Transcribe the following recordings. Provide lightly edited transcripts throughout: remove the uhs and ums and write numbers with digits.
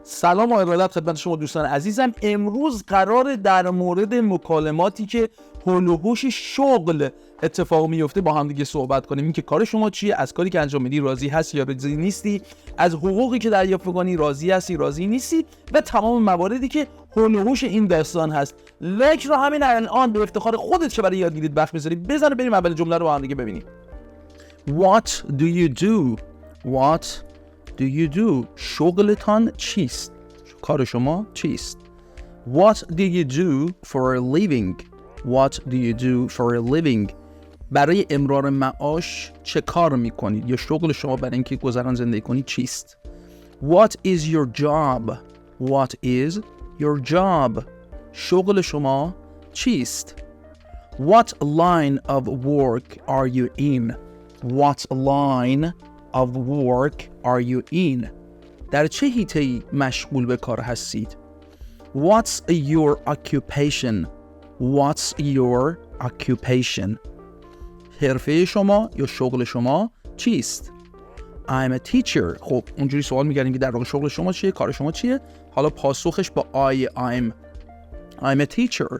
سلام و ارادت خدمت شما دوستان عزیزم. امروز قرار در مورد مکالماتی که حول و حوش شغل اتفاق میفته با هم دیگه صحبت کنیم. این که کار شما چیه، از کاری که انجام میدی راضی هستی یا راضی نیستی، از حقوقی که دریافت می‌کنی راضی هستی راضی نیستی و تمام مواردی که حول و حوش این داستان هست. لایک رو همین الان به افتخار خودت چه برای یادگیریت وقت بذاری بزن، بریم اول جمله رو با هم دیگه ببینیم. What do you do? What do you do? شغلتان چیست؟ کار شما چیست؟ What do you do for a living? What do you do for a living? برای امرار معاش چه کار میکنید؟ یا شغل شما برای اینکه گذران زندگی کنید چیست؟ What is your job? What is your job? شغل شما چیست؟ What line of work are you in? What line of work are you in? در چه حیطه‌ای مشغول به کار هستید؟ What's your occupation? What's your occupation? حرفه شما یا شغل شما چیست؟ I'm a teacher. خب اونجوری سوال می‌گردیم که در واقع شغل شما چیه؟ کار شما چیه؟ حالا پاسخش با I'm a teacher.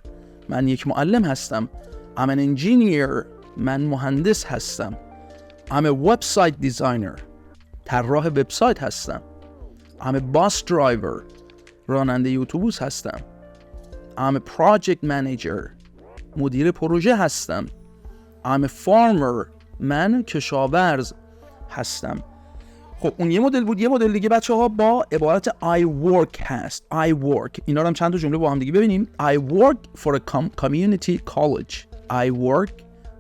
من یک معلم هستم. I'm an engineer. من مهندس هستم. I'm a website designer. طراح وبسایت هستم. I'm a bus driver. راننده اتوبوس هستم. I'm a project manager. مدیر پروژه هستم. I'm a farmer. من کشاورز هستم. خب اون یه مدل بود. یه مدل دیگه بچه ها با عبارت I work هست. I work. اینا رو هم چند تا جمله با هم دیگه ببینیم. I work for a community college. I work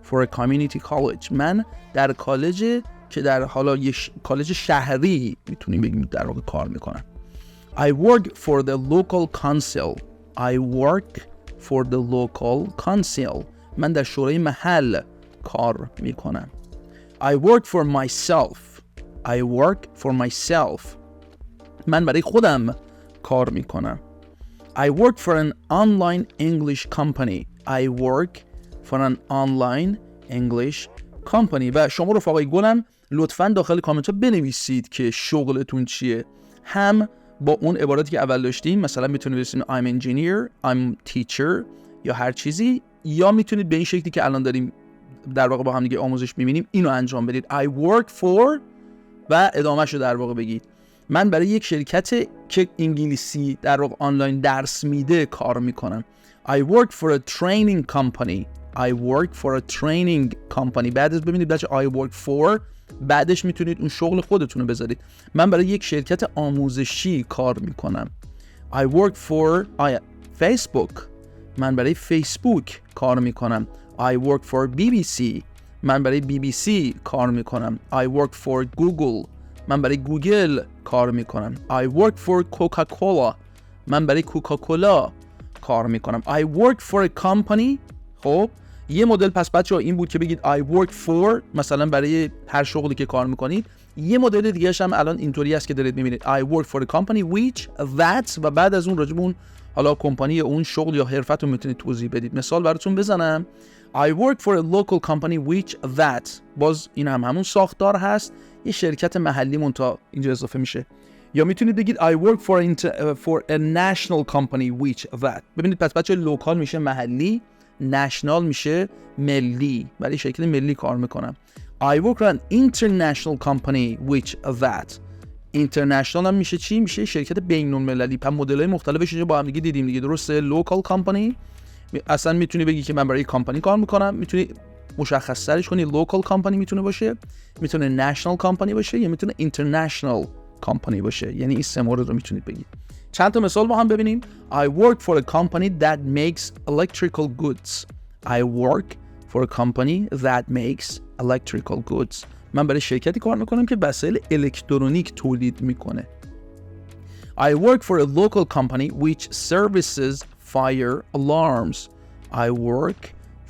for a community college. من در کالج که در حالا یه کالج شهری میتونیم بگیم در واقع کار میکنم. I work for the local council. I work for the local council. من در شورای محل کار میکنم. I work for myself. I work for myself. من برای خودم کار میکنم. I work for an online English company. I work for an online English company. و شما رفقای گلم لطفاً داخل کامنت ها بنویسید که شغلتون چیه. هم با اون عباراتی که اول داشتیم، مثلا میتونید بنویسید I'm engineer, I'm teacher یا هر چیزی، یا میتونید به این شکلی که الان داریم در واقع با هم دیگه آموزش میبینیم اینو انجام بدید. I work for و ادامهشو در واقع بگید. من برای یک شرکت که انگلیسی در واقع آنلاین درس میده کار میکنم. I work for a training company. I work for a training company. بعد از ببینید بچه I work for بعدش میتونید اون شغل خودتون رو بذارید. من برای یک شرکت آموزشی کار میکنم. I work for Facebook. من برای فیسبوک کار میکنم. I work for BBC. من برای BBC کار میکنم. I work for Google. من برای گوگل کار میکنم. I work for Coca-Cola. من برای کوکاکولا کار میکنم. I work for a company. خب یه مدل پس بچه‌ها این بود که بگید I work for مثلا برای هر شغلی که کار میکنید. یه مدل دیگه هم الان اینطوری است که دارید میبینید I work for a company which that و بعد از اون راجب اون حالا کمپانی اون شغل یا حرفتون میتونید توضیح بدید. مثال براتون بزنم. I work for a local company which that. باز این هم همون ساختار هست، یه شرکت محلی مونتا اینجا اضافه میشه. یا میتونید بگید I work for a national company which that. ببینید پس بچه لوکال میشه محلی، نشنال میشه ملی، برای شرکت ملی کار میکنم. I work for an international company which that. اینترنشنال هم میشه چی؟ میشه شرکت بین المللی. پس مدل‌های مختلفش اینجا با هم دیگه دیدیم دیگه، درسته؟ لوکال کمپانی اصلا میتونی بگی که من برای کمپانی کار میکنم، میتونی مشخص ترش کنی لوکال کمپانی میتونه باشه، میتونه نشنال کمپانی باشه، یا میتونه اینترنشنال کمپانی باشه. یعنی این سه مورد رو میتونید بگید. چند تا مثال با هم ببینیم. I work for a company that makes electrical goods. I work for a company that makes electrical goods. من برای شرکتی کار میکنم که وسایل الکترونیک تولید میکنه. I work for a local company which services fire alarms. I work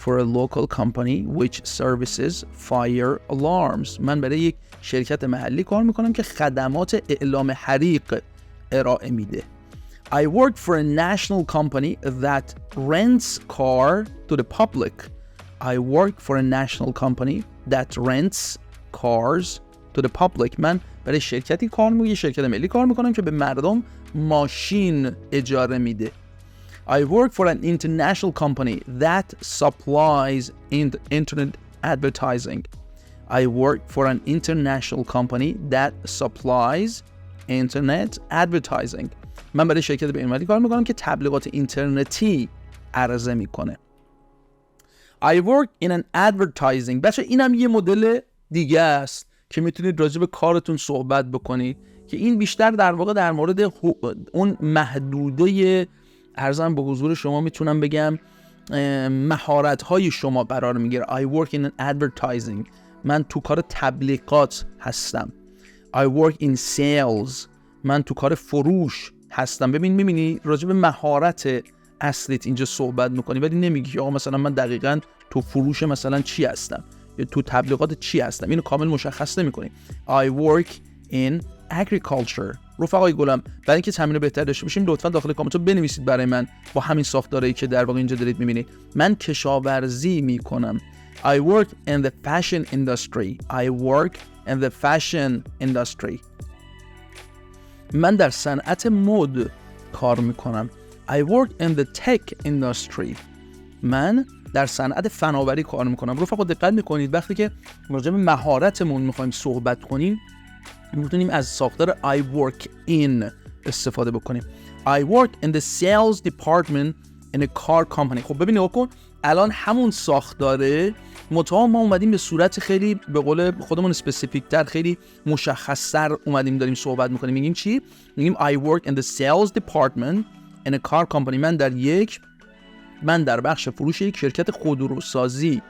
for a local company which services fire alarms. من برای یک شرکت محلی کار میکنم که خدمات اعلام حریق ارائه میده. I work for a national company that rents car to the public. I work for a national company that rents cars to the public. من برای شرکتی کار میکنم، شرکت ملی کار میکنم که به مردم ماشین اجاره میده. I work for an international company that supplies internet advertising. I work for an international company that supplies internet advertising. من برای شرکت بین‌المللی کار میکنم که تبلیغات اینترنتی عرضه میکنه. I work in an advertising. بچه اینم یه مدل دیگه است که میتونید راجع به کارتون صحبت بکنید که این بیشتر در واقع در مورد اون محدوده عرضم به حضور شما میتونم بگم مهارت‌های شما قرار میگیره. I work in an advertising. من تو کار تبلیغات هستم. I work in sales. من تو کار فروش هستم. میبینی راجع به مهارت اصلیت اینجا صحبت میکنی، ولی نمیگی آقا مثلا من دقیقاً تو فروش مثلا چی هستم یا تو تبلیغات چی هستم. اینو کامل مشخص نمیکنی. I work in agriculture. رفقای گلم، برای اینکه تمرین بهتر داشته باشیم لطفاً داخل کامنت بنویسید برای من با همین ساختاری که در واقع اینجا دارید میبینید. من کشاورزی میکنم. I work in the fashion industry. I work in the fashion industry. من در صنعت مد کار میکنم. I work in the tech industry. من در صنعت فناوری کار میکنم. رفقا دقت میکنید وقتی که راجع به مهارتمون میخوایم صحبت کنیم میتونیم از ساختار I work in استفاده بکنیم. I work in the sales department in a car company. خب ببین نگاه کن، الان همون ساختاره ما اومدیم به صورت خیلی به قول خودمون اسپسیفیک تر، خیلی مشخص تر اومدیم داریم صحبت میکنیم. میگیم چی؟ میگیم I work in the sales department in a car company. من در بخش فروش یک شرکت خودروسازی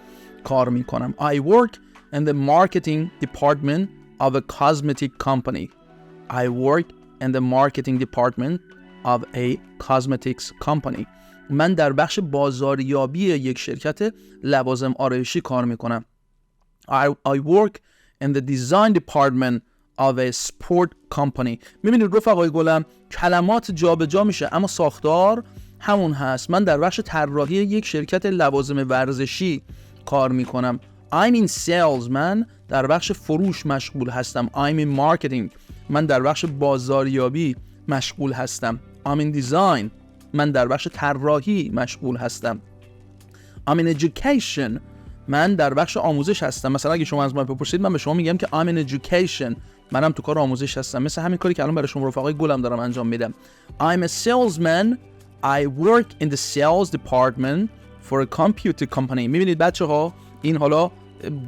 کار میکنم. I work in the marketing department of a cosmetic company. I work in the marketing department of a cosmetics company. من در بخش بازاریابی یک شرکت لوازم آرایشی کار میکنم. I work in the design department of a sport company. میبینید رفقای گلم کلمات جابجا میشه اما ساختار همون هست. من در بخش طراحی یک شرکت لوازم ورزشی کار میکنم. I'm in sales. من در بخش فروش مشغول هستم. I'm in marketing. من در بخش بازاریابی مشغول هستم. I'm in design. من در بخش طراحی مشغول هستم. I'm in education. من در بخش آموزش هستم. مثلا اگه شما از من بپرسید من به شما میگم که I'm in education. منم تو کار آموزش هستم، مثل همین کاری که الان برای شما رفقای گلم دارم انجام میدم. I'm a salesman. I work in the sales department for a computer company. میبینید بچه ها این حالا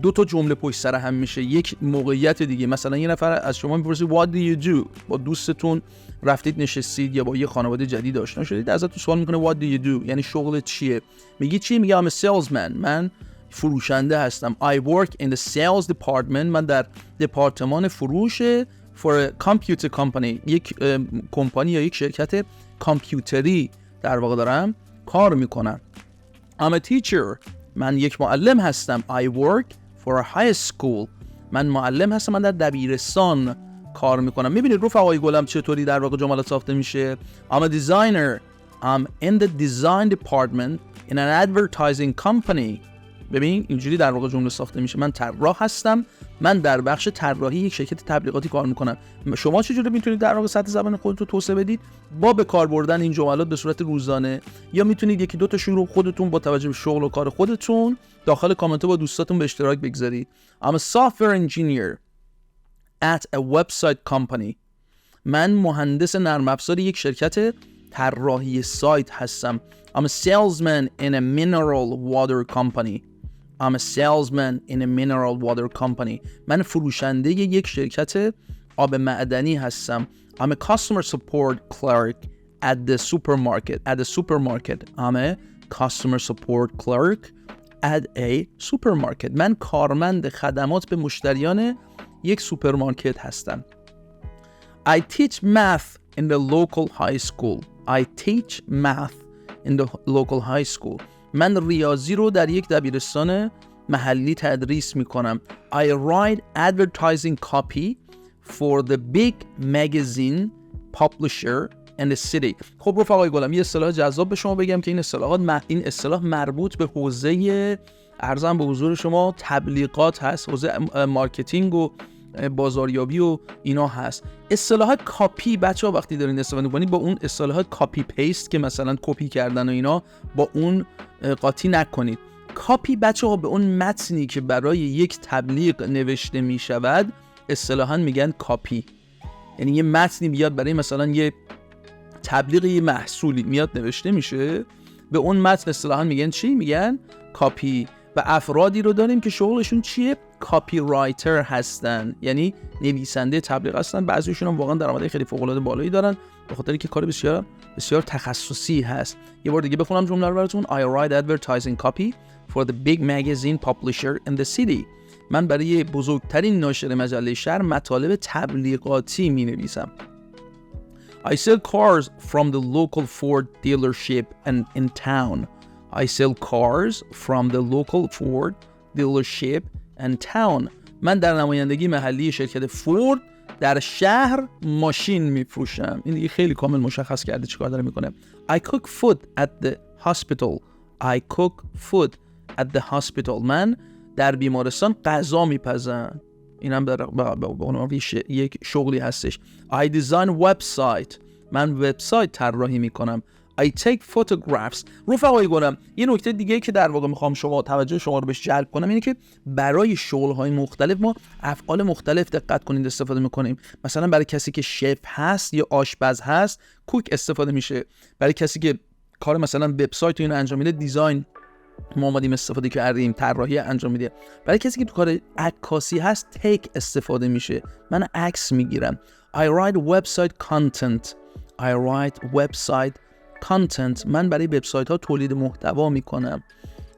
دو تا جمله پشت سر هم میشه، یک موقعیت دیگه. مثلا یه نفر از شما میپرسه what do you do؟ با دوستتون رفتید نشستید یا با یه خانواده جدید آشنا شدید، ازتون سوال میکنه what do you do؟ یعنی شغلت چیه؟ میگی چی؟ میگه I'm a salesman. من فروشنده هستم. I work in the sales department. من در دپارتمان فروش for a computer company. یک کمپانی یا یک شرکت کامپیوتری در واقع دارم کار میکنم. I'm a teacher. من یک معلم هستم. I work for a high school. من معلم هستم. من در دبیرستان کار میکنم. میبینید رفقای گلم چطوری در واقع جملات ساخته میشه. I'm a designer. I'm in the design department in an advertising company. ببین اینجوری در واقع جمله ساخته میشه. من طراح هستم. من در بخش طراحی یک شرکت تبلیغاتی کار میکنم. شما چجوری میتونید در واقع سطح زبان خودتون توسعه بدید؟ با به کار بردن این جملات به صورت روزانه، یا میتونید یکی دو تاشون رو خودتون با توجه به شغل و کار خودتون داخل کامنت با دوستاتون به اشتراک بگذارید. I'm a software engineer at a website company. من mهندس نرم افزار یک شرکت طراحی سایت هستم. I'm a salesman in a mineral water company. I'm a salesman in a mineral water company. من فروشنده یک شرکت آب معدنی هستم. I'm a customer support clerk at the supermarket. At the supermarket. I'm a customer support clerk at a supermarket. من کارمند خدمات به مشتریان یک سوپرمارکت هستم. I teach math in the local high school. I teach math in the local high school. من ریاضی رو در یک دبیرستان محلی تدریس میکنم. I write advertising copy for the big magazine publisher in the city. خب رفقای گلم یه اصطلاح جذاب به شما بگم که این اصطلاح مربوط به حوزه ارزم به حضور شما تبلیغات هست، حوزه مارکتینگ و بازاریابی و اینا هست. اصطلاحات کاپی بچه‌ها وقتی دارین استفاده می‌کنید با اون اصطلاحات کاپی پیست که مثلا کپی کردن و اینا با اون قاطی نکنید. کاپی بچه‌ها به اون متنی که برای یک تبلیغ نوشته می‌شود اصطلاحاً میگن کاپی. یعنی یه متنی بیاد برای مثلا یه تبلیغ یه محصولی میاد نوشته میشه، به اون متن اصطلاحاً میگن چی؟ میگن کاپی. و افرادی رو داریم که شغلشون چیه؟ کاپی رایتر هستن، یعنی نویسنده تبلیغ هستن. بعضیشون هم واقعا درآمد خیلی فوق العاده بالایی دارن به خاطر که کار بسیار بسیار تخصصی هست. یه بار دیگه بخونم جمله رو براتون. I write advertising copy for the big magazine publisher in the city. من برای بزرگترین ناشر مجله شهر مطالب تبلیغاتی می نویسم. I sell cars from the local Ford dealership and in town. I sell cars from the local Ford dealership and town. من در نمایندگی محلی شرکت فورد در شهر ماشین میفروشم. این دیگه خیلی کامل مشخص کرده چیکار داره میکنه. I cook food at the hospital. I cook food at the hospital. من در بیمارستان غذا میپزم. این هم به عنوان یک شغلی هستش. I design website. من وبسایت طراحی میکنم. I take photographs. رفقای گلم یه نکته دیگه که در واقع میخوام توجه شما رو بهش جلب کنم اینه که برای شغل‌های مختلف ما افعال مختلف دقت کنید استفاده میکنیم. مثلا برای کسی که شف هست یا آشپز هست کوک استفاده میشه. برای کسی که کار مثلا وبسایت و اینو انجام میده دیزاین ما اومدیم استفاده کردیم، طراحی انجام میده. برای کسی که تو کار عکاسی هست تیک استفاده میشه. من عکس میگیرم. I write website content. I write website content. من برای وبسایت ها تولید محتوا میکنم.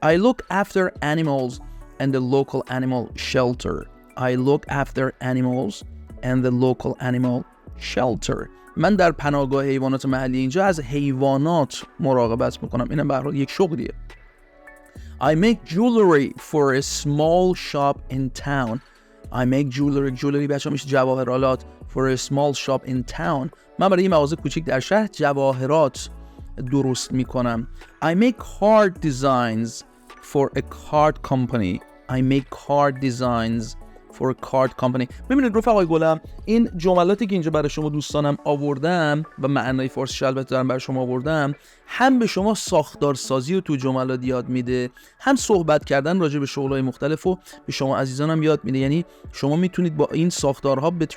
I look after animals and the local animal shelter. I look after animals and the local animal shelter. من در پناهگاه حیوانات محلی اینجا از حیوانات مراقبت میکنم. اینم به هر حال یک شغلیه. I make jewelry for a small shop in town. I make jewelry بچه‌ها میشه جواهرالات for a small shop in town. من برای یه مغازه کوچیک در شهر جواهرات درست میکنم. I make card designs for a card company. I make card designs for a card company. ببینید رفقای گلم این جملاتی که اینجا برای شما دوستانم آوردم و معنای فارسی البته دارم برای شما آوردم هم به شما ساختارسازی رو تو جملات یاد میده، هم صحبت کردن راجع به شغل‌های مختلف رو به شما عزیزانم یاد میده. یعنی شما میتونید با این ساختارها به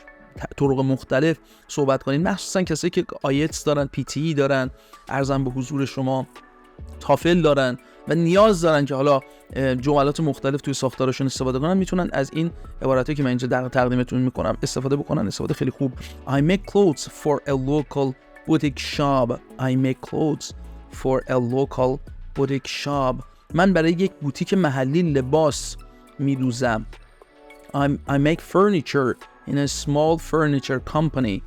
طرق مختلف صحبت کنید، مخصوصا کسایی که آیتس دارن، پی تی دارن، ارزم به حضور شما تافل دارن و نیاز دارن که حالا جملات مختلف توی ساختارشون استفاده کنن، میتونن از این عبارتی که من اینجا در تقدیمتون میکنم استفاده بکنن. استفاده خیلی خوب. I make clothes for a local boutique shop. I make clothes for a local boutique shop. من برای یک بوتیک محلی لباس میدوزم. I make furniture in a small furniture company.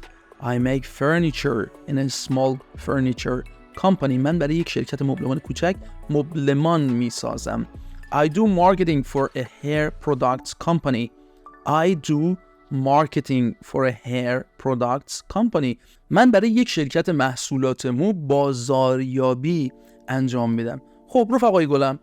I make furniture in a small furniture company. من برای یک شرکت مبلمان کوچک مبلمان میسازم. I do marketing for a hair products company. I do marketing for a hair products company. من برای یک شرکت محصولات مو بازاریابی انجام میدم. خب رفقای گلم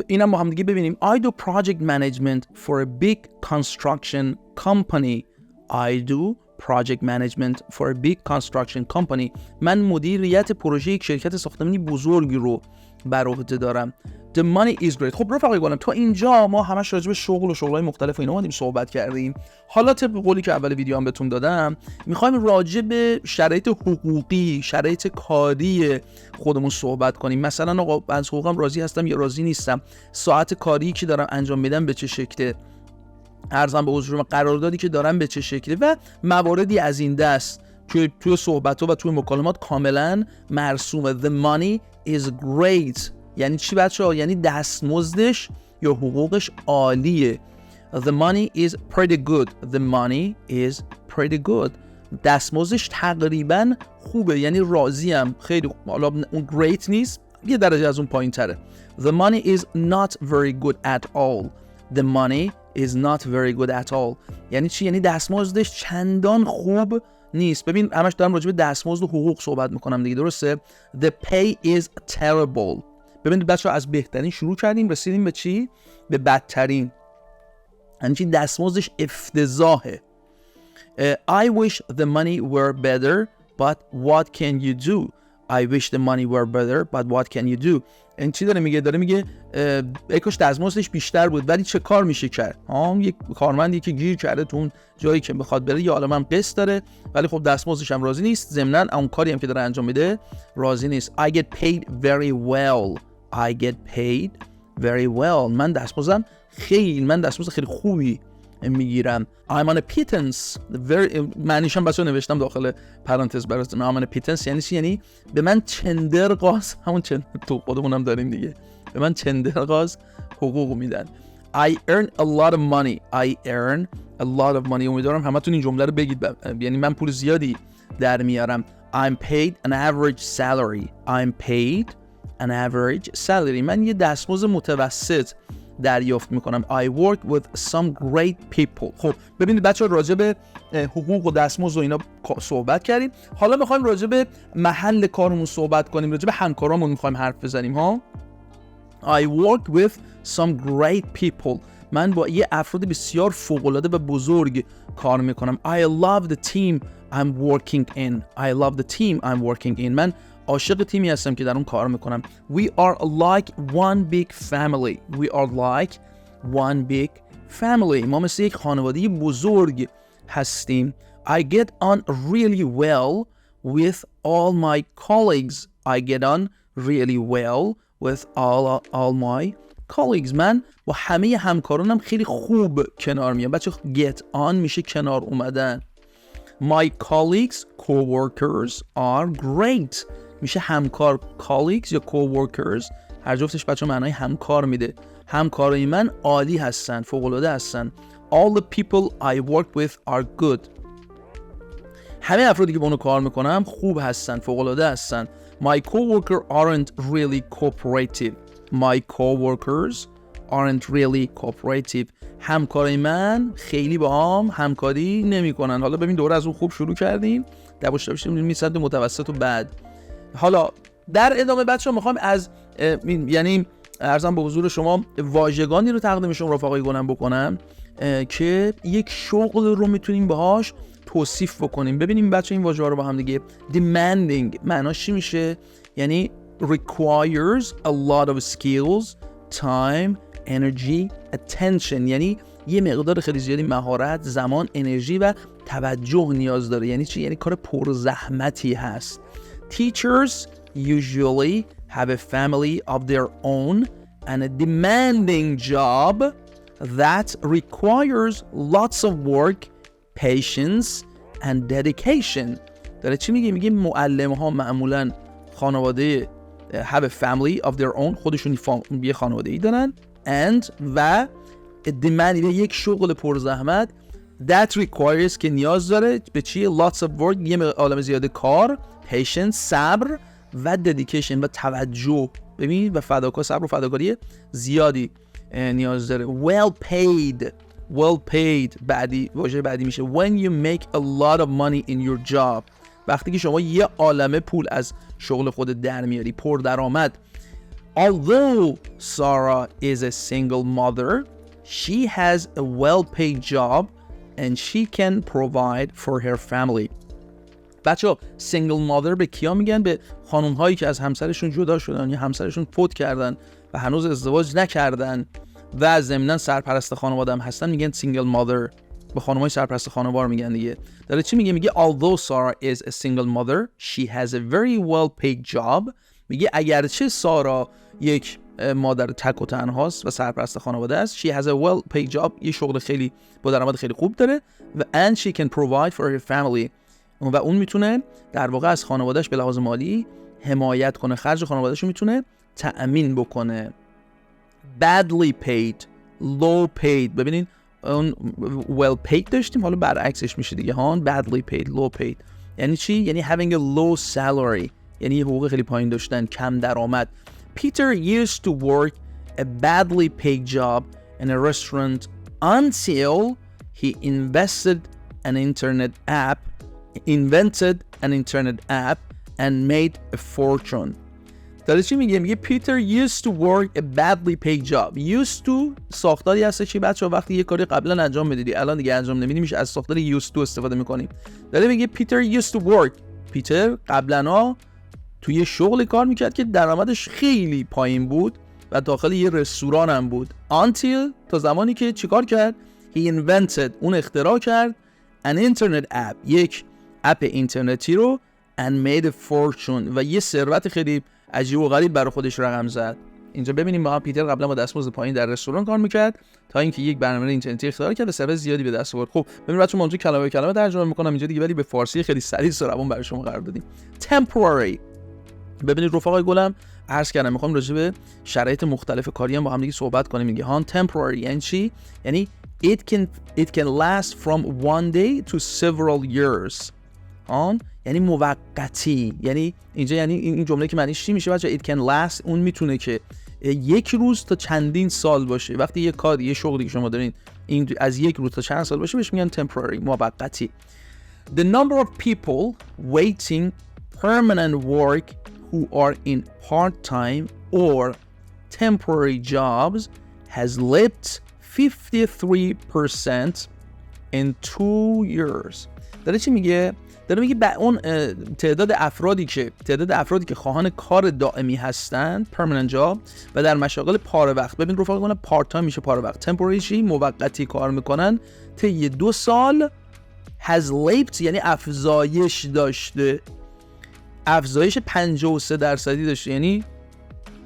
اینم با هم دیگه ببینیم. I do project management for a big construction company. I do project management for a big construction company. من مدیریت پروژه یک شرکت ساختمانی بزرگی رو بر عهده دارم. The money is great. خب رفقای گلم تا اینجا ما همش راجع به شغل و شغل‌های مختلف و اینا اومدیم صحبت کردیم. حالا طبق قولی که اول ویدیو هم بهتون دادم می‌خوایم راجع به شرایط حقوقی، شرایط کاری خودمون صحبت کنیم. مثلا آقا از حقوقم راضی هستم یا راضی نیستم، ساعت کاری که دارم انجام میدم به چه شکله، ارزم به حضور قراردادی که دارم به چه شکله و مواردی از این دست که توی صحبت‌ها و توی مکالمات کاملا مرسومه. The money is great. یعنی چی بچه‌ها؟ یعنی دستمزدش یا حقوقش عالیه. The money is pretty good. The money is pretty good. دستمزدش تقریبا خوبه، یعنی راضیم، خیلی خوب. حالا اون great نیست، یه درجه از اون پایین تره. The money is not very good at all. The money is not very good at all. یعنی چی؟ یعنی دستمزدش چندان خوب نیست. ببین همش دارم راجع به دستمزد و حقوق صحبت میکنم دیگه، درسته؟ The pay is terrible. ببینید بچه‌ها از بهترین شروع کردیم رسیدیم به چی؟ به بدترین. همچنین دستمزدش افتضاحه. I wish the money were better but what can you do. I wish the money were better but what can you do. این چی داره میگه؟ داره میگه ای کاش دستمزدش بیشتر بود ولی چه کار میشه کرد. یک کارمندی که گیر کرده تو اون جایی که بخواد بره، یه عالمه هم قسط داره ولی خب دستمزدش هم راضی نیست، ضمناً اون کاری هم که داره انجام میده راضی نیست. I get paid very well. I get paid very well. من دستمزد خیلی خوبی میگیرم. I'm on a pittance. معنیش هم بچه نوشتم داخل پرانتز براتون. I'm on a pittance یعنی چی؟ یعنی به من چندرغاز، همون تو خودمونم داریم دیگه، به من چندرغاز حقوق میدن. I earn a lot of money. I earn a lot of money. امیدوارم همتون این جمله رو بگید، یعنی من پول زیادی در میارم. I'm paid an average salary. I'm paid an average salary. من یه دستمزد متوسط دریافت میکنم. I work with some great people. خب ببینید بچه ها، راجع به حقوق و دستمزد و اینا صحبت کردیم. حالا میخوایم راجع به محل کارمون صحبت کنیم، راجع به همکارامون میخوایم حرف بزنیم ها. I work with some great people. من با یه افراد بسیار فوق‌العاده و بزرگ کار میکنم. I love the team I'm working in. I love the team I'm working in. من عاشق تیمی هستم که در اون کار میکنم. We are like one big family. We are like one big family. ما مثل یک خانواده بزرگ هستیم. I get on really well with all my colleagues. I get on really well with all my colleagues. من با همه همکارانم خیلی خوب کنار میام. بچه get on میشه کنار اومدن. My colleagues, co-workers are great. میشه همکار. colleagues یا co-workers هر جفتش بچه معنای همکار میده. همکارای من عالی هستن، فوق‌العاده هستن. All the people I work with are good. همه افرادی که با اونو کار میکنم خوب هستن، فوق‌العاده هستن. My co-worker aren't really cooperative. My co-workers aren't really cooperative. همکارای من خیلی با هم همکاری نمیکنن. حالا ببین دوره از اون خوب شروع کردیم، دواش میریم سمت متوسط و بعد. حالا در ادامه بچه‌ها میخوام از یعنی عرضم به حضور شما واژگانی رو تقدیم شما رفقای گلم بکنم که یک شغل رو میتونیم باهاش توصیف بکنیم. ببینیم بچه این واژه‌ها رو با هم دیگه. demanding معناش چی میشه؟ یعنی requires a lot of skills, time, energy, attention. یعنی یه مقدار خیلی زیادی مهارت، زمان، انرژی و توجه نیاز داره. یعنی چی؟ یعنی کار پرزحمتی هست. Teachers usually have a family of their own and a demanding job that requires lots of work, patience and dedication. داره چی میگه؟ میگه معلم ها معمولا خانواده have a family of their own، خودشون یه خانواده ای دارن، and و demand یک شغل پرزحمت that requires که نیاز داره به چی؟ lots of work یه عالمه زیاده کار، patience صبر و dedication و توجه. ببین و فداکار، صبر و فداکاری زیادی نیاز داره. well paid بعدی واژه بعدی میشه when you make a lot of money in your job. وقتی که شما یه عالمه پول از شغل خودت در میاری، پر درآمد. Although Sarah is a single mother, she has a well-paid job and she can provide for her family. بچه single mother به کیا میگن؟ به خانم هایی که از همسرشون جدا شدن یا همسرشون فوت کردن و هنوز ازدواج نکردن و ضمناً سرپرست خانواده هم هستن میگن single mother. به خانمای سرپرست خانوار میگن دیگه. داره چی میگه؟ میگه although Sarah is a single mother, she has a very well-paid job. میگه اگرچه سارا یک مادر تک و تنهاست و سرپرست خانواده است، she has a well-paid job، یه شغل خیلی با درآمد خیلی خوب داره و and she can provide for her family، و اون میتونه در واقع از خانوادهش به لحاظ مالی حمایت کنه، خرج خانوادهش رو میتونه تأمین بکنه. badly paid, low paid. ببینین اون well paid داشتیم، حالا برعکسش میشه دیگه ها. badly paid, low paid یعنی چی؟ یعنی having a low salary، یعنی حقوق خیلی پایین داشتن، کم درآمد. Peter used to work a badly paid job in a restaurant until he invented an internet app and made a fortune. داره چی میگه؟ میگه Peter used to work a badly paid job. used to ساختاری هست چی بچه‌ها؟ وقتی یه کاری قبلا انجام میدیدی الان دیگه انجام نمیدی میشه از ساختار used to استفاده میکنیم. داره میگه Peter used to work. پیتر قبلا توی شغلی کار میکرد که درآمدش خیلی پایین بود و داخل یه رستوران هم بود. until تا زمانی که چیکار کرد؟ he invented اون اختراع کرد an internet app یک اپ اینترنتی رو and made a fortune و یه ثروت خیلی عجیب و غریب برای خودش رقم زد. اینجا ببینیم با پیتر قبلا با دستمزد پایین در رستوران کار میکرد تا اینکه یک برنامه اینترنتی اختراع کرد و ثروت زیادی به دست آورد. خب ببین بچه‌ها من کلمه به کلمه ترجمه میکنم اینجا دیگه، ولی به فارسی خیلی سلیس و روون برای شما قرار دادیم. temporary ببینید رفقای گلم عرض کردم میخوام راجع به شرایط مختلف کاری هم با هم دیگه صحبت کنیم. میگه هان temporary یعنی چی؟ یعنی it can last from one day to several years. آن یعنی موقتی، یعنی اینجا یعنی این جمله که معنیش چی میشه بچه؟ it can last اون میتونه که یک روز تا چندین سال باشه. وقتی یه کار یه شغلی که شما دارین این از یک روز تا چند سال باشه بهش میگن temporary موقتی. The number of people waiting permanent work who are in part-time or temporary jobs has leapt 53% in 2 years. داره چی میگه؟ داره میگه اون تعداد افرادی که خواهان کار دائمی هستند permanent job و در مشاغل پاره وقت. ببین رفقا گفتم پارت تایم میشه پاره وقت، temporary چی؟ موقتی کار میکنن طی 2 سال has leaped یعنی افزایش داشته، افزایش 53% داشته. یعنی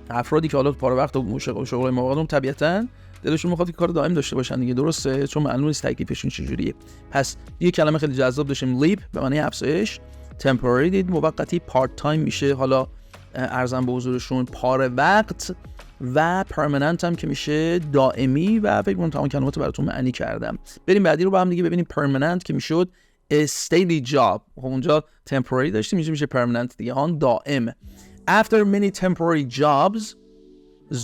افرادی که حالا پاره وقت و شغل موقت طبیعتاً دلشون میخواد که کار دائم داشته باشن دیگه، درسته؟ چون معلوم نیست تکلیفشون چجوریه. پس یه کلمه خیلی جذاب داشتیم leap به معنی افزایش، temporary دید موقتی، part time میشه حالا ارزم به حضورشون پاره وقت و permanent هم که میشه دائمی و فکر کنم تمام کلمات براتون معنی کردم. بریم بعدی رو با هم دیگه ببینیم. permanent که میشد a steady job، خب اونجا temporary داشتیم میشه permanent دیگه، آن دائم. After many temporary jobs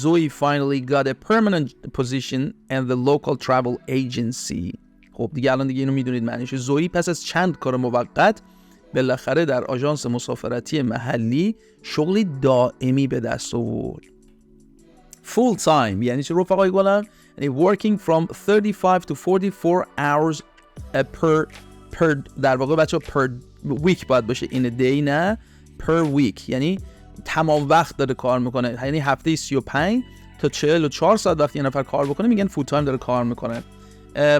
Zoe finally got a permanent position in the local travel agency. خب دیگه الان دیگه اینو میدونید معنیشه. زوئی پس از چند کار موقت بالاخره در آژانس مسافرتی محلی شغلی دائمی به دست آورد. Full time یعنی چه رفقای گلم؟ یعنی working from 35 to 44 hours per در واقع بچه per week باید باشه in a day نه per week، یعنی تمام وقت داره کار میکنه. یعنی هفته 35 تا 44 ساعت وقتی یه نفر کار بکنه میگن فول تایم داره کار میکنه.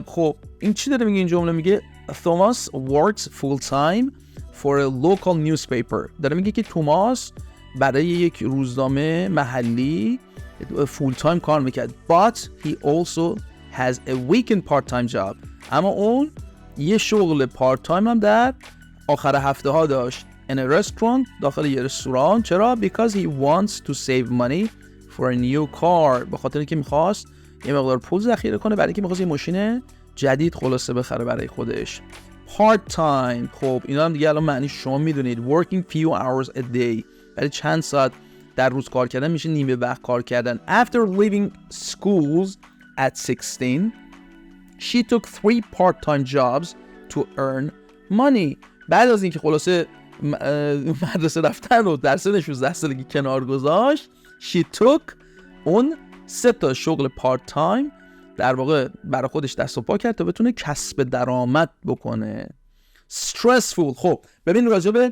خب این چی داره میگه این جمله؟ میگه Thomas works full time for a local newspaper. داره میگه که توماس برای یک روزنامه محلی فول تایم کار میکرد. But he also has a weekend part time job. اما اون یه شغل پارت تایم هم در آخر هفته ها داشت. In a restaurant داخل یه رستوران. چرا؟ Because he wants to save money for a new car. به خاطر اینکه میخواست یه مقدار پول ذخیره کنه برای اینکه میخواست یه ماشین جدید خلاصه بخره برای خودش. Part time خب اینا هم دیگه الان معنی شما میدونید. Working few hours a day برای چند ساعت در روز کار کردن میشه نیمه وقت کار کردن. After leaving schools at 16 she took 3 part-time jobs to earn money. بعد از اینکه خلاصه مدرسه رفتن رو در سن 16 سالگی کنار گذاشت she took اون 3 تا شغل پارت تایم در واقع برای خودش دست و پا کرد تا بتونه کسب درآمد بکنه. stressful خب ببین راجع به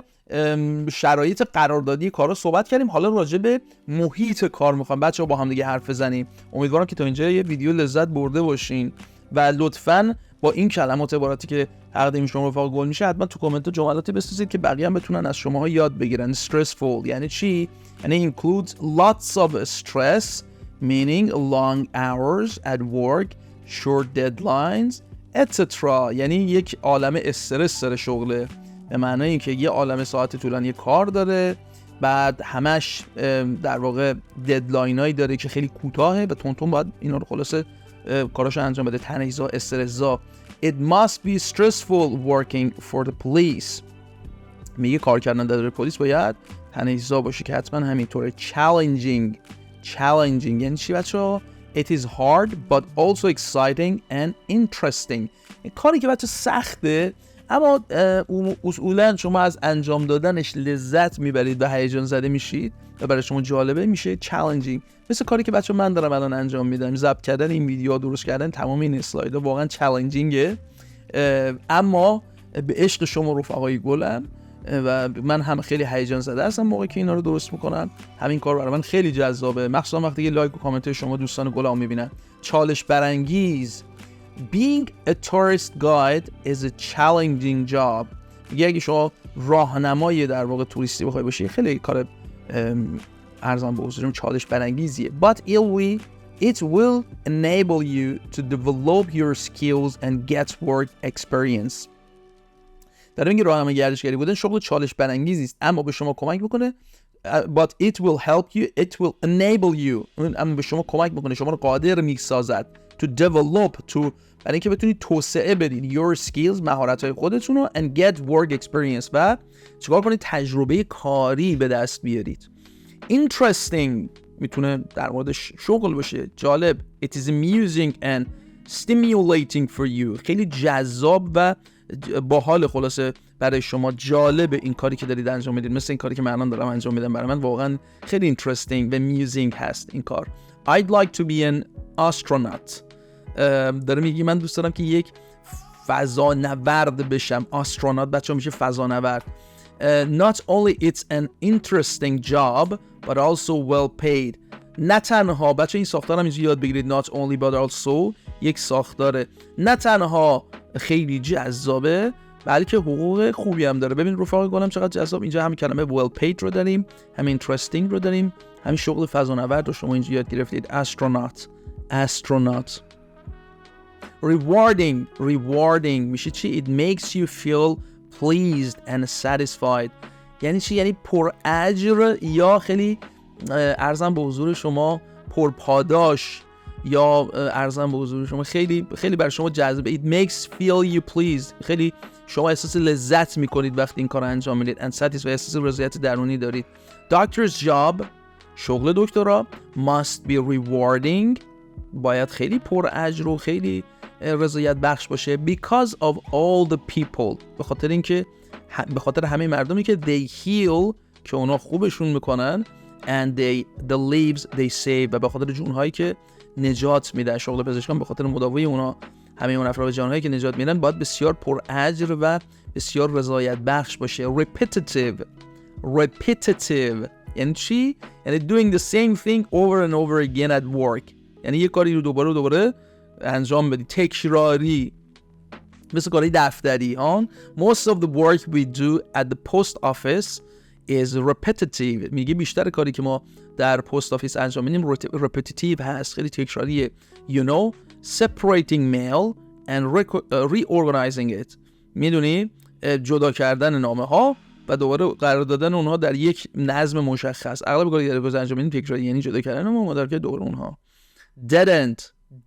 شرایط قراردادی کارا صحبت کردیم، حالا راجع به محیط کار میخوام بچه‌ها با هم دیگه حرف بزنیم. امیدوارم که تا اینجا یه ویدیو لذت برده باشین و لطفاً با این کلمات عبارتی که تقدیم شما رفقا گل میشه حتما تو کامنت جملاتی بسازید که بقیه هم بتونن از شماها یاد بگیرن. stressful یعنی چی؟ یعنی includes lots of stress meaning long hours at work, short deadlines, etc. یعنی یک عالمه استرس سر شغله، به معنای اینکه یه عالمه ساعت طولانی کار داره، بعد همش در واقع ددلاینایی داره که خیلی کوتاهه و تون باید اینا رو خلاصه کاراشو انجام بده. تنش‌زا، استرس‌زا. It must be stressful working for the police. میگه کار کردن در پلیس باید تنش‌زا باشه که حتما همینطوره. challenging یعنی چی بچه‌ها؟ It is hard but also exciting and interesting. کاری که بچه سخته اما اصولا شما از انجام دادنش لذت میبرید و هیجان زده میشید و برای شما جالبه، میشه چالنجینگ. مثل کاری که بچه من دارم الان انجام میدم، ضبط کردن این ویدیو، درست کردن تمام این اسلایدها واقعا چالنجینگه، اما به عشق شما رفقای گلم و من هم خیلی هیجان زده هستم موقعی که اینا رو درست میکنم. همین کار برای من خیلی جذابه، مخصوصا وقتی که لایک و کامنت شما دوستان گلم میبینن. چالش برانگیز. Being a tourist guide is a challenging job. میگه اگه شما راهنمای در واقع توریستی بخوای باشی خیلی کار ارزان به حضورم چالش برانگیزیه. But it will enable you to develop your skills and get work experience. در اینکه راهنمای گردشگری بودن شغل چالش برانگیزی است، اما به شما کمک میکنه. But it will help you, it will enable you. اما به شما کمک میکنه، شما رو قادر میسازد to develop, برای اینکه بتونید توسعه بدید your skills، مهارت‌های خودتون رو and get work experience و چیکار کنید؟ تجربه کاری به دست بیارید. Interesting میتونه در مورد شغل باشه، جالب. It is amusing and stimulating for you. خیلی جذاب و باحال، خلاصه برای شما جالب این کاری که دارید انجام میدید، مثل این کاری که من الان دارم انجام میدم. برای من واقعا خیلی interesting و amusing هست این کار. I'd like to be an astronaut. داره میگی من دوست دارم که یک فضانورد بشم. آسترونات بچه‌ها میشه فضانورد. Not only it's an interesting job but also well paid. نه تنها بچه این ساختار هم اینجا یاد بگیرید، not only but also یک ساختاره نه تنها خیلی جذابه بلکه حقوق خوبی هم داره. ببین رفقا گلم چقدر جذاب. اینجا همین کلمه well paid رو داریم، همین interesting رو داریم، همین شغل فضانورد رو شما اینجا یاد گرفتید. astronaut. rewarding میشه چی؟ it makes you feel pleased and satisfied. یعنی چی؟ یعنی پر اجر یا خیلی ارزم به حضور شما پرپاداش، یا ارزم به حضور شما خیلی خیلی برای شما جذابه. it makes feel you pleased. خیلی شما احساس لذت میکنید وقتی این کار انجام میدید and satisfied، احساس رضایت درونی دارید. doctor's job، شغل دکترا must be rewarding، باید خیلی پر اجر و خیلی رضایت بخش باشه. because of all the people، به خاطر همه مردمی که they heal، که اونا خوبشون میکنن and the lives they save، و به خاطر جونهایی که نجات میدن. شغل پزشکان به خاطر مداوای اونا، همه اون افراد جانهایی که نجات میدن باید بسیار پر اجر و بسیار رضایت بخش باشه. repetitive یعنی چی؟ یعنی doing the same thing over and over again at work. یعنی یه کاری رو دوباره انجام بدی، تکراری، مثل کاری دفتری. Most of the work we do at the post office is repetitive. میگه بیشتر کاری که ما در پست آفیس انجام میدیم repetitive هست، خیلی تکراریه. separating mail and reorganizing it. میدونی جدا کردن نامه ها و دوباره قرار دادن اونها در یک نظم مشخص. اغلب کاری که داریم انجام میدیم تکراری، یعنی جدا کردن نامه و در که دوباره اونها.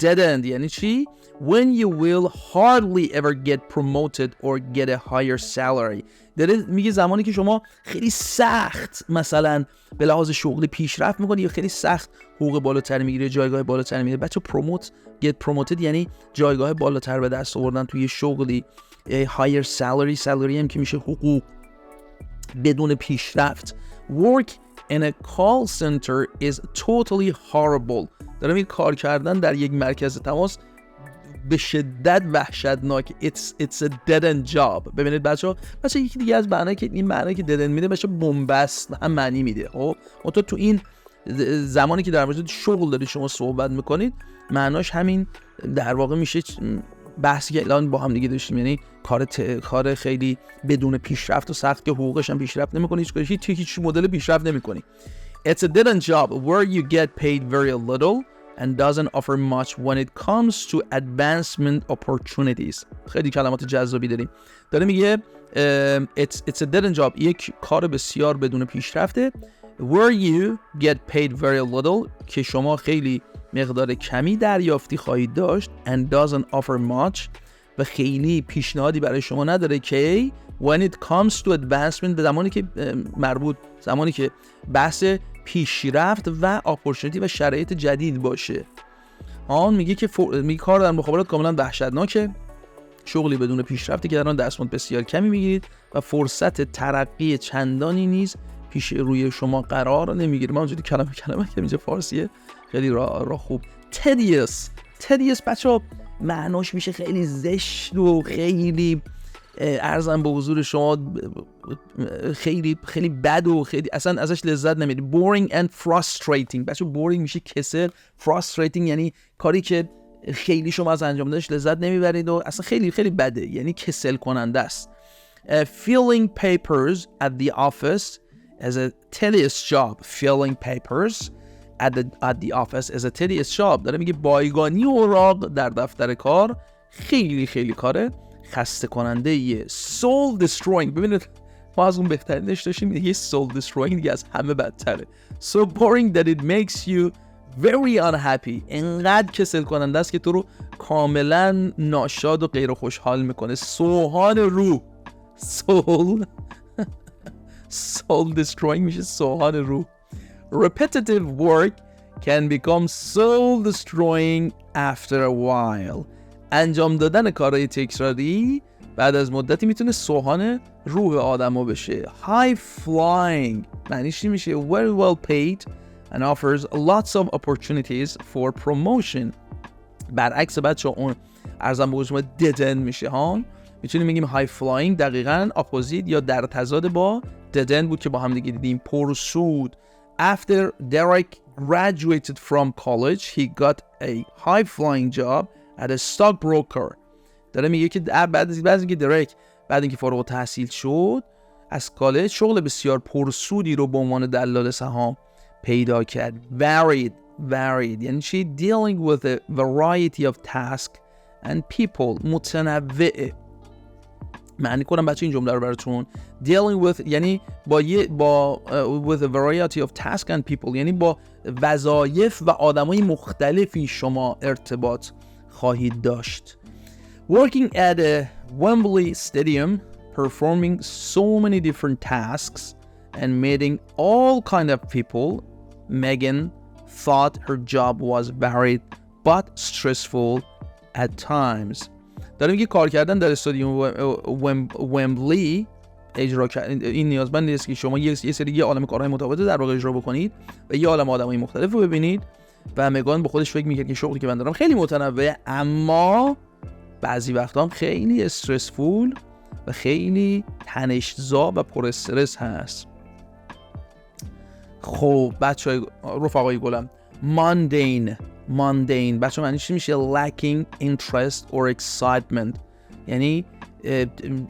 dead end یعنی چی؟ when you will hardly ever get promoted or get a higher salary. داره میگه زمانی که شما خیلی سخت مثلا به لحاظ شغلی پیشرفت میکنی یا خیلی سخت حقوق بالاتر میگیری، جایگاه بالاتر میگیری. بچه get promoted یعنی جایگاه بالاتر به دست آوردن توی شغلی. higher salary هم که میشه حقوق بدون پیشرفت. work in a call center is totally horrible. داره میگه کار کردن در یک مرکز تماس به شدت وحشتناک. It's a dead end job. ببینید بچه یکی دیگه از معنی که این معنی که dead end میده بچه بنبست هم معنی میده. خب تو این زمانی که در مورد شغل دارید شما صحبت میکنید معناش همین در واقع میشه بحثی که الان با هم دیگه داشتیم، یعنی کار خیلی بدون پیشرفت و سخت که حقوقش هم پیشرفت نمیکنی، هیچ مدل پیشرفت نمیکنی. It's a dead end job where you get paid very little and doesn't offer much when it comes to advancement opportunities. خیلی کلمات جذابی داریم. داره میگه it's a dead end job، یک کار بسیار بدون پیشرفته. where you get paid very little، که شما خیلی مقدار کمی دریافتی خواهید داشت and doesn't offer much، و خیلی پیشنهادی برای شما نداره که when it comes to advancement، زمانی که بحث پیشرفت و اپورتونتی و شرایط جدید باشه. میگه که میگه کار در مخابرات کاملا وحشتناکه شغلی بدون پیشرفتی که در آن دستمزد بسیار کمی میگیرید و فرصت ترقی چندانی نیز پیش روی شما قرار نمیگیره. من اونجوری کلمه که اینجا فارسیه خیلی را خوب. tedious بچه‌ها معناش میشه خیلی زشت و خیلی عرضم به حضور شما خیلی بد و خیلی اصلا ازش لذت نمیبرید. boring and frustrating بچه‌ها boring میشه کسل، frustrating یعنی کاری که خیلی شما از انجام دادنش لذت نمیبرید و اصلا خیلی بده، یعنی کسل کننده است. filling papers at the office as a tedious job. filling papers at the office as a tedious job. داره میگه بایگانی اوراق در دفتر کار خیلی کاره خسته کننده ایه. soul destroying ببینید ما از اون بهترینش داشتیم، یه soul destroying دیگه از همه بدتره. so boring that it makes you very unhappy. انقدر کسل کننده است که تو رو کاملا ناشاد و غیر خوشحال میکنه. سوهان روح soul destroying میشه سوهان روح. repetitive work can become soul destroying after a while. انجام دادن کارهای تکراری بعد از مدتی میتونه سوهان روح آدمو بشه. high flying معنیش چی میشه؟ very well paid and offers lots of opportunities for promotion. برعکس بچه اون ارزم به حضور dead end میشه ها. میتونیم بگیم high flying دقیقاً اپوزیت یا در تضاد با dead end بود که با هم دیگه دیدیم. پرسود. After Derek graduated from college, he got a high-flying job at a stockbroker. داره میگه که بعد از اینکه درک بعد اینکه فارغ التحصیل شد از کالج شغل بسیار پرسودی رو به عنوان دلال سهام پیدا کرد. Varied یعنی چی؟ Dealing with a variety of tasks and people. متنوع. معنی کنم بچه این جمله رو براتون. dealing with یعنی با with a variety of tasks and people یعنی با وظایف و آدمای مختلفی شما ارتباط خواهید داشت. working at a Wembley Stadium performing so many different tasks and meeting all kind of people. Megan thought her job was varied but stressful at times. داره میگه کار کردن در استادیوم ومبلی اجرا کردن این نیازمند نیست که شما یه سری عالمه کارهای متفاوت در واقع اجرا بکنید و یه عالمه آدمای مختلف رو ببینید. و مگان با خودش فکر میکرد که شغلی که من دارم خیلی متنوعه اما بعضی وقتا هم خیلی استرسفول و خیلی تنش‌زا و پر استرس هست. خب بچهای رفقای گلم، mundane بچه معنیش میشه lacking interest or excitement یعنی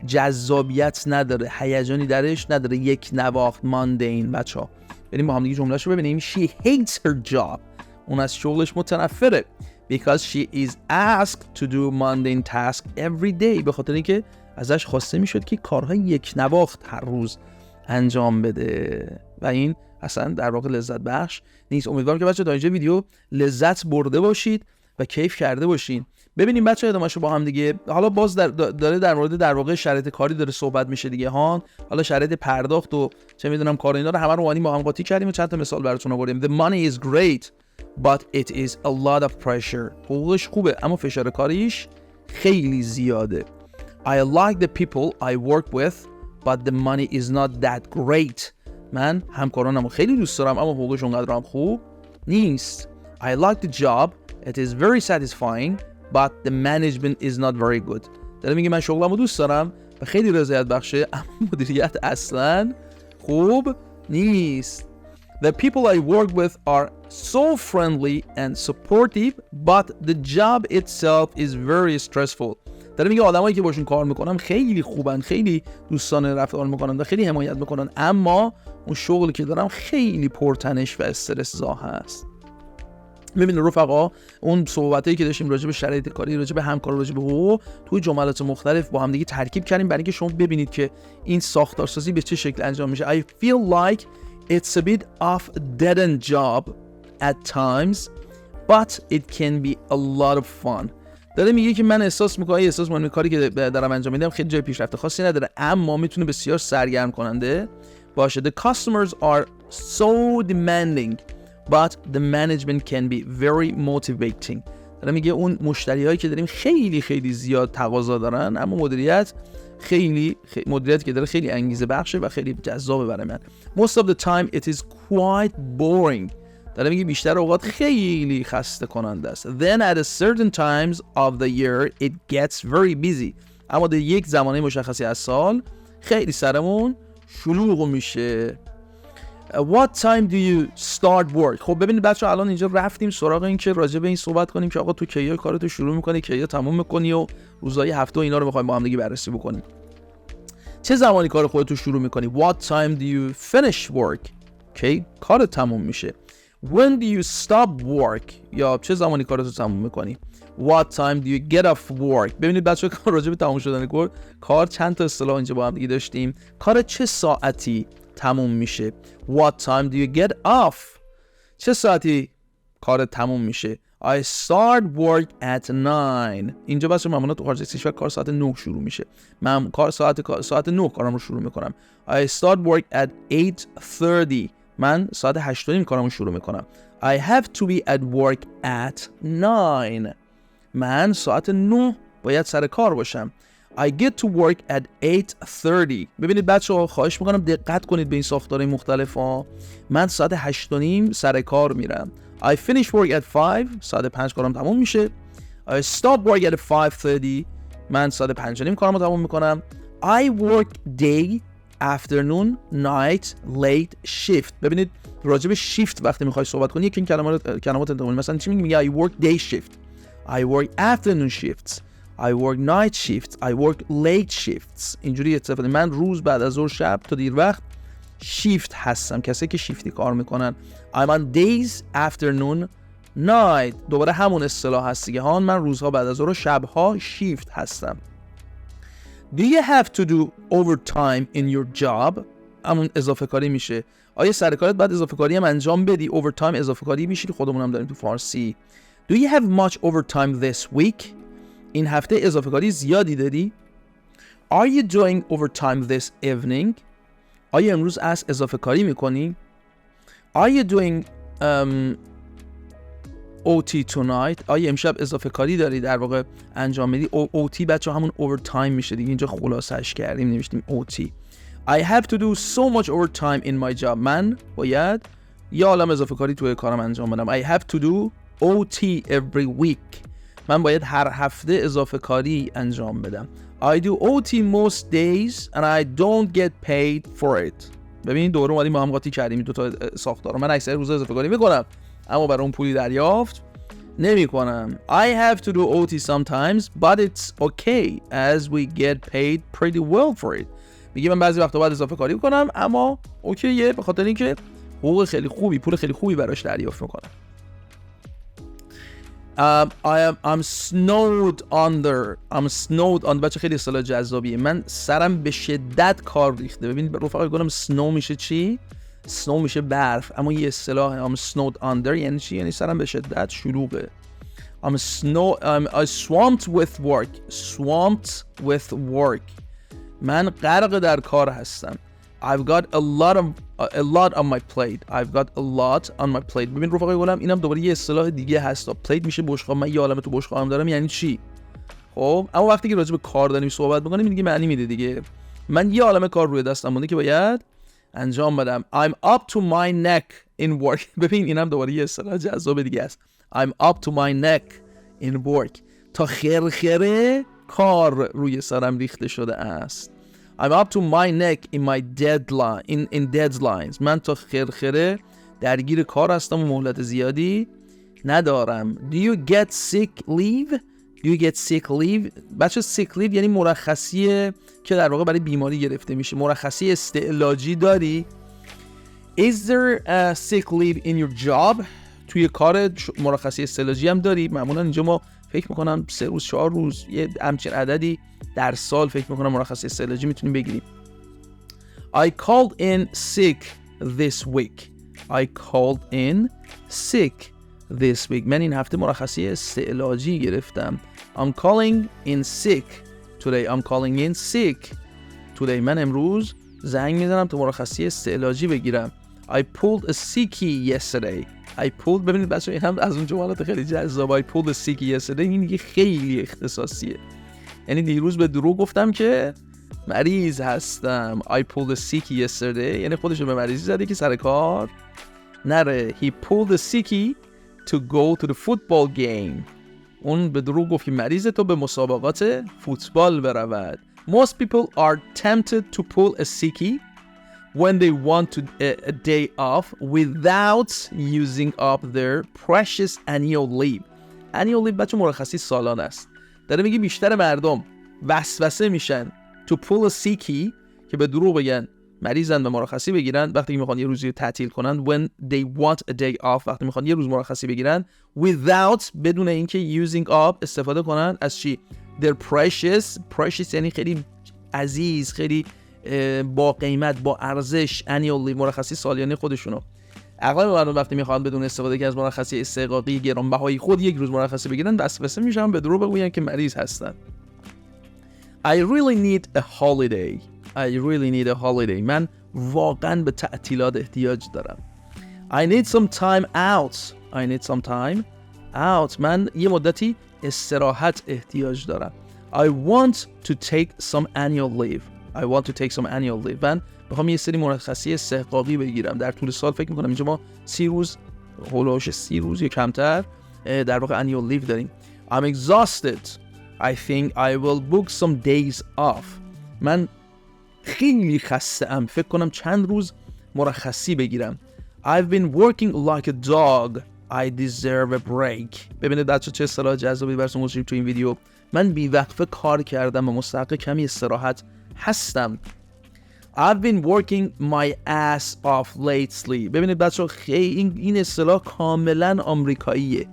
جذابیت نداره، هیجانی درش نداره، یک نواخت. mundane بچه ها بریم با هم دیگه جمله شو ببینیم. she hates her job اون از شغلش متنفره because she is asked to do mundane tasks every day به خاطر اینکه ازش خواسته میشد که کارهای یک نواخت هر روز انجام بده و این اصلا در واقع لذت بخش نیست. امیدوارم که بچه تا اینجا ویدیو لذت برده باشید و کیف کرده باشین. ببینیم بچه ادامه‌شو با هم دیگه. حالا باز داره در مورد در واقع شرایط کاری داره صحبت میشه دیگه ها. حالا شرایط پرداخت و چه میدونم کار اینا رو همه رو با هم قاطی کردیم و چند تا مثال براتون آوردیم. The money is great but it is a lot of pressure. حقوقش خوبه اما فشار کاریش خیلی زیاده. I like the people I work with but the money is not that great. من همکارانمو خیلی دوست دارم اما حقوقش اونقدر هم خوب نیست. I like the job. It is very satisfying but the management is not very good. داره میگه من شغلمو دوست دارم و خیلی رضایت بخشه اما مدیریت اصلا خوب نیست. The people I work with are so friendly and supportive but the job itself is very stressful. داره میگه آدمایی که باشون کار میکنم خیلی خوبن، خیلی دوستانه رفتار میکنن و خیلی حمایت میکنن اما اون شغلی که دارم خیلی پرتنش و استرس زا هست. ببینید رفقا اون صحبتایی که داشتیم راجع به شرایط کاری، راجع به همکار، راجع به حقوق توی جملات مختلف با هم دیگه ترکیب کردیم برای اینکه شما ببینید که این ساختارسازی به چه شکل انجام میشه. I feel like it's a bit of a dead end job at times but it can be a lot of fun. داره میگه که من احساس میکنم کاری که دارم انجام میدم خیلی جای پیشرفت خاصی نداره اما میتونه بسیار سرگرم کننده باشه. The customers are so demanding but the management can be very motivating. داره میگه اون مشتریایی که داریم خیلی خیلی زیاد تقاضا دارن، اما مدیریت مدیریتی که داره خیلی انگیزه بخشه و خیلی جذابه برای من. Most of the time it is quite boring. داره میگه بیشتر اوقات خیلی خسته کننده است. Then at a certain times of the year it gets very busy. اما در یک زمانه مشخصی از سال خیلی سرمون شلوغ میشه. What time do you start work؟ خب ببینید بچه‌ها الان اینجا رفتیم سراغ این که راجع به این صحبت کنیم که آقا تو کیا کارتو شروع می‌کنی، کیا تموم می‌کنی و روزهای هفته و اینا رو می‌خوایم با هم دیگه بررسی بکنیم. چه زمانی کار خودت رو شروع می‌کنی؟ What time do you finish work؟ کی کارت تموم میشه. When do you stop work؟ یا چه زمانی کارت رو تموم می‌کنی. What time do you get off work؟ ببینید بچه‌ها راجع به تموم شدن کار چند تا اصطلاح اینجا با هم دیگه داشتیم. کار چه ساعتی تموم میشه. What time do you get off؟ چه ساعتی کار تموم میشه. I start work at 9. اینجا بچه معمولا تو خارج از کشور کار ساعت 9 شروع میشه. من ساعت 9 کارم رو شروع میکنم. I start work at 8:30. من ساعت 8:30 کارم رو شروع میکنم. I have to be at work at 9. من ساعت 9 باید سر کار باشم. I get to work at 8:30. ببینید بچه‌ها خواهش میکنم دقت کنید به این ساختارهای مختلف ها. من ساعت 8:30 سر کار میرم. I finish work at 5. ساعت 5 کارم تموم میشه. I stop work at 5:30. من ساعت 5:30 کارم رو تموم میکنم. I work day, afternoon, night, late, shift. ببینید راجع به shift وقتی میخوای صحبت کنی یکی این کلمات انتخابی مثلا چی میگی؟ I work day shift. I work afternoon shifts. I work night shifts. I work late shifts. اینجوری اتفاقی من روز بعد از ظهر شب تا دیر وقت شیفت هستم. کسی که شیفتی کار میکنن. I'm on days, afternoon, night. دوباره همون اصطلاح هست دیگه ها. من روزها بعد از ظهر و شبها شیفت هستم. Do you have to do overtime in your job؟ همون اضافه کاری میشه. آیا سر کارت بعد اضافه کاری هم انجام بدی؟ overtime اضافه کاری میشه که خودمون هم داریم تو فارسی. Do you have much overtime this week؟ این هفته اضافه کاری زیادی داری؟ Are you doing overtime this evening؟ آیا امروز اضافه کاری میکنی؟ Are you doing OT tonight؟ آیا امشب اضافه کاری داری در واقع انجام میدی؟ OT بچه همون overtime میشه دیگه. اینجا خلاصش کردیم نوشتیم OT. I have to do so much overtime in my job. من باید یه عالم اضافه کاری توی کارم انجام بدم. I have to do OT every week. من باید هر هفته اضافه کاری انجام بدم. I do OT most days and I don't get paid for it. ببین دوره اومدیم با هم قاطی کردیم دو تا ساختار. من اکثر روزا اضافه کاری میکنم اما برای اون پولی دریافت نمیکنم. I have to do OT sometimes but it's okay as we get paid pretty well for it. میگه من بعضی وقتا باید اضافه کاری میکنم اما اوکیه به خاطر اینکه حقوق خیلی خوبی پول خیلی خوبی براش دریافت میکنم. I'm snowed under. بچه خیلی اصطلاح جذابیه. من سرم به شدت کار ریخته. ببین رفقا گفتم snow میشه چی؟ snow میشه برف اما یه اصطلاح I'm snowed under یعنی چی؟ یعنی سرم به شدت شلوغه. I'm swamped with work. من غرق در کار هستم. I've got a lot on my plate. ببین رفقای گلم اینم دوباره یه اصطلاح دیگه هست. plate میشه بشقاب. من یه عالمه تو بشقابم دارم یعنی چی؟ خب اما وقتی که راجع به کار داریم صحبت می‌کنیم دیگه معنی میده دیگه. من یه عالمه کار روی دستم مونده که باید انجام بدم. I'm up to my neck in work. ببین اینم دوباره یه اصطلاح جذاب دیگه است. I'm up to my neck in work. تا خرخره کار روی سرم ریخته شده است. I'm up to my neck in my deadlines. من تا خرخره درگیر کار هستم و مهلت زیادی ندارم. Do you get sick leave؟ بچه sick leave یعنی مرخصی که در واقع برای بیماری گرفته میشه. مرخصی استعلاجی داری؟ Is there a sick leave in your job؟ توی کار مرخصی استعلاجی هم داری؟ معمولا اینجا ما فکر میکنم 3 روز 4 روز یه همچین عددی در سال فکر میکنم مرخصی استعلاجی میتونیم بگیریم. I called in sick this week. من این هفته مرخصی استعلاجی گرفتم. I'm calling in sick today. من امروز زنگ میزنم تا مرخصی استعلاجی بگیرم. I pulled a sickie yesterday. I pulled، ببینید بچه این هم از اون جملات خیلی جذاب. I pulled a sickie yesterday این دیگه خیلی اختصاصیه، یعنی دیروز به دروغ گفتم که مریض هستم. I pulled a sickie yesterday یعنی خودش رو به مریضی زده که سر کار نره. He pulled a sickie to go to the football game. اون به دروغ گفت که مریضه تو به مسابقات فوتبال برود. Most people are tempted to pull a sickie when they want to a day off without using up their precious annual leave. annual leave بچه مرخصی سالانه است. داره میگه بیشتر مردم وسوسه میشن to pull a sickie که به دروغ بگن مریضن و مرخصی بگیرن وقتی که میخوان یه روزی تعطیل کنن. when they want a day off وقتی میخوان یه روز مرخصی بگیرن without بدون اینکه using up استفاده کنن از چی؟ their precious یعنی خیلی عزیز، خیلی با قیمت، با ارزش annual leave مرخصی سالیانه خودشونو. اغلب مردم وقتی میخوان بدون استفاده که از مرخصی استحقاقی گرانبهایی خود یک روز مرخصی بگیرن وسوسه میشن به دروغ بگوین که مریض هستن. I really need a holiday. I really need a holiday. من واقعا به تعطیلات احتیاج دارم. I need some time out. I need some time out. من یه مدتی استراحت احتیاج دارم. I want to take some annual leave. I want to take some annual leave. من میخوام یه سری مرخصی استحقاقی بگیرم. در طول سال فکر میکنم اینجا ما 30 روز، هولوش 30 روز یا کمتر در واقع annual leave داریم. I'm exhausted. I think I will book some days off. من خیلی خسته ام، فکر کنم چند روز مرخصی بگیرم. I've been working like a dog. I deserve a break. ببینید بچه چه اصطلاح جذابی براتون گذاشتیم تو این ویدیو. من بی‌وقفه کار کردم و مستحق کمی استراحت هستم. I've been working my ass off lately. ببینید بچه خیلی این اصطلاح کاملا آمریکاییه.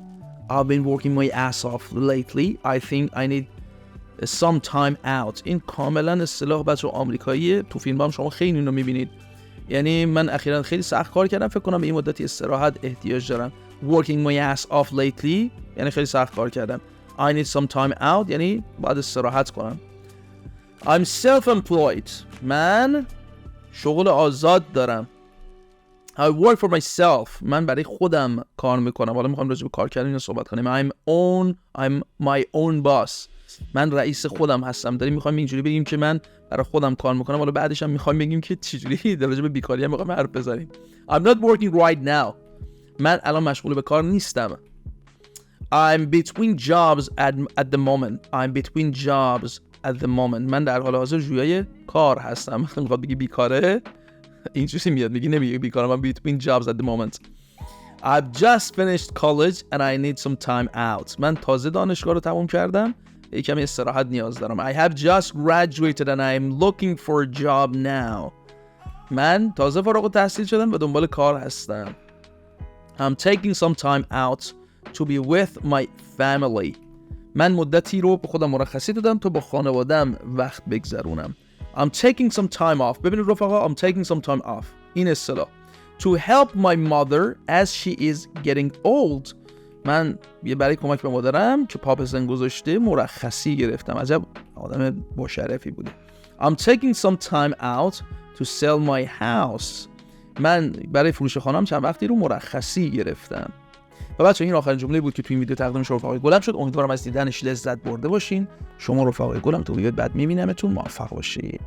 I've been working my ass off lately. I think I need some time out. این کاملا اصطلاح بچه آمریکاییه. تو فیلم هم شما خیلی اینو میبینید. یعنی من اخیراً خیلی سخت کار کردم، فکر کنم به این مدتی استراحت احتیاج دارم. Working my ass off lately یعنی خیلی سخت کار کردم. I need some time out یعنی باید استراحت کنم. I'm self-employed. من شغل آزاد دارم. I work for myself. من برای خودم کار میکنم. حالا میخوام راجع به کار کردن صحبت کنیم. I'm my own boss. من رئیس خودم هستم. داریم میخوایم اینجوری بگیم که من برای خودم کار میکنم. حالا بعدش هم میخوایم بگیم که چجوری در راجع به بیکاری هم میخوایم حرف بزنیم. I'm not working right now. من الان مشغول به کار نیستم. I'm between jobs at the moment. I'm between jobs at the moment. من در حال حاضر جویای کار هستم. میخواد بگی بیکاره، این چیزی میاد میگی نمیگه بیکارم. I'm between jobs at the moment. I've just finished college and I need some time out. من تازه دانشگاه رو تموم کردم، یک کمی استراحت نیاز دارم. I have just graduated and I'm looking for a job now. من تازه فارغ التحصیل شدم و دنبال کار هستم. I'm taking some time out to be with my family. من مدتی رو به خودم مرخصی دادم تا با خانوادم وقت بگذرونم. I'm taking some time off. ببینید رفقا، I'm taking some time off. این اصطلاح. To help my mother as she is getting old. من برای کمک به مادرم که پا به سن گذاشته مرخصی گرفتم. عجب آدم با شرفی بوده. I'm taking some time out to sell my house. من برای فروش خانم چند وقتی رو مرخصی گرفتم. و بچه این آخرین جمله بود که تو این ویدیو تقدیم شما رفقای گلم شد. امیدوارم از دیدنش لذت برده باشین. شما رفقای گلم تو ویدیو بعد میبینمتون. موفق باشید.